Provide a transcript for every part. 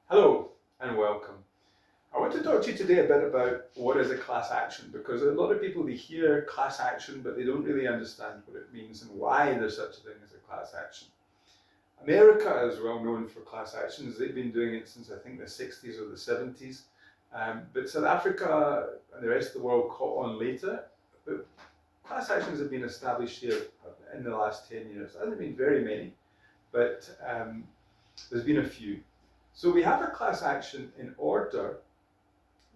Hello and welcome. I want to talk to you today a bit about what is a class action, because a lot of people, they hear class action but they don't really understand what it means and why there's such a thing as a class action. America is well known for class actions. They've been doing it since I think the 60s or the 70s. But South Africa and the rest of the world caught on later. But class actions have been established here in the last 10 years. There hasn't been very many, but there's been a few. So we have a class action in order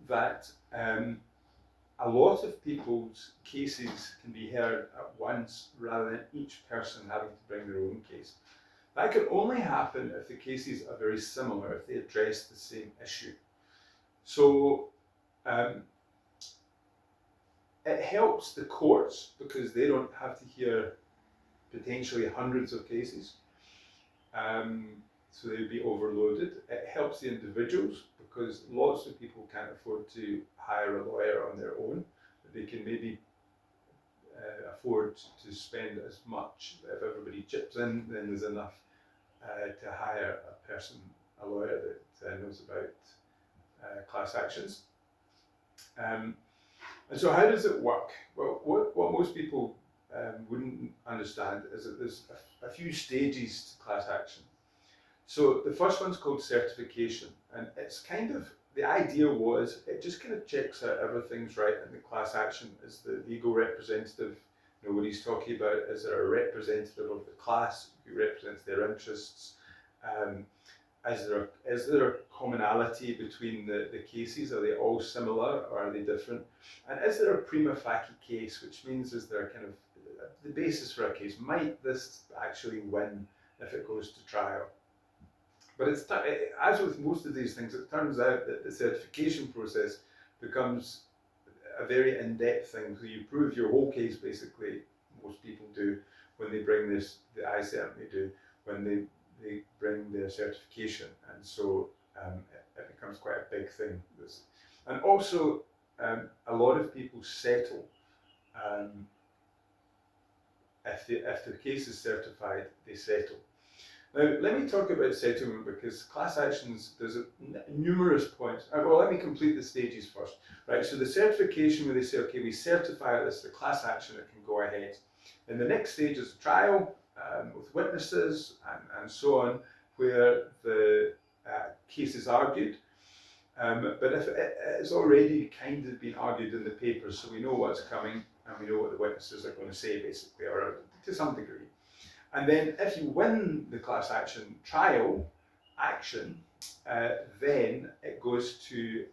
that a lot of people's cases can be heard at once rather than each person having to bring their own case. That can only happen if the cases are very similar, if they address the same issue. So it helps the courts because they don't have to hear potentially hundreds of cases. So they'd be overloaded. It helps the individuals because lots of people can't afford to hire a lawyer on their own. They can maybe afford to spend as much. If everybody chips in, then there's enough to hire a lawyer that knows about class actions. And so how does it work? Well, what most people wouldn't understand is that there's a few stages to class action. So the first one's called certification, and it's kind of, the idea was it just kind of checks out everything's right in the class action. Is the legal representative know what he's talking about? Is there a representative of the class who represents their interests? Is there a commonality between the cases? Are they all similar or are they different? And is there a prima facie case, which means is there kind of the basis for a case? Might this actually win if it goes to trial? But as with most of these things, it turns out that the certification process becomes a very in-depth thing. So you prove your whole case, basically, most people do when they bring this, I certainly do, when they bring their certification. And so it becomes quite a big thing. And also, a lot of people settle. If the case is certified, they settle. Now, let me talk about settlement because class actions, there's numerous points. Well, let me complete the stages first. Right, so the certification where they say, okay, we certify this, the class action, it can go ahead. Then the next stage is a trial with witnesses and so on, where the case is argued. But if it's already kind of been argued in the papers, so we know what's coming and we know what the witnesses are going to say, basically, or to some degree. And then if you win the class action trial action, then it goes to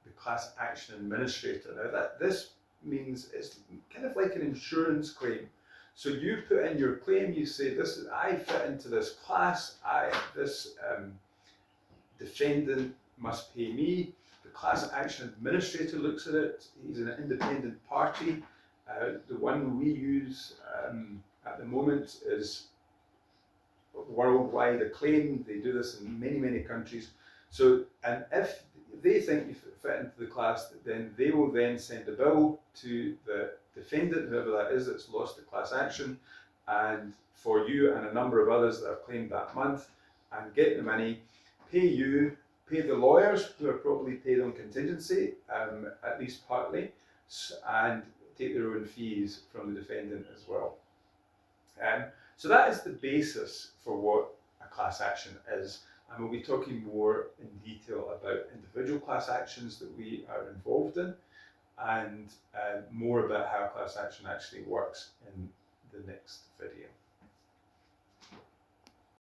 the class action administrator. Now this means it's kind of like an insurance claim. So you put in your claim, you say, I fit into this class, this defendant must pay me. The class action administrator looks at it, he's an independent party. The one we use at the moment is worldwide acclaimed. They do this in many, many countries. So, and if they think you fit into the class, then they will then send a bill to the defendant, whoever that is that's lost the class action, and for you and a number of others that have claimed that month, and get the money, pay you, pay the lawyers who are probably paid on contingency, at least partly, and take their own fees from the defendant as well. So that is the basis for what a class action is, and we'll be talking more in detail about individual class actions that we are involved in, and more about how class action actually works in the next video.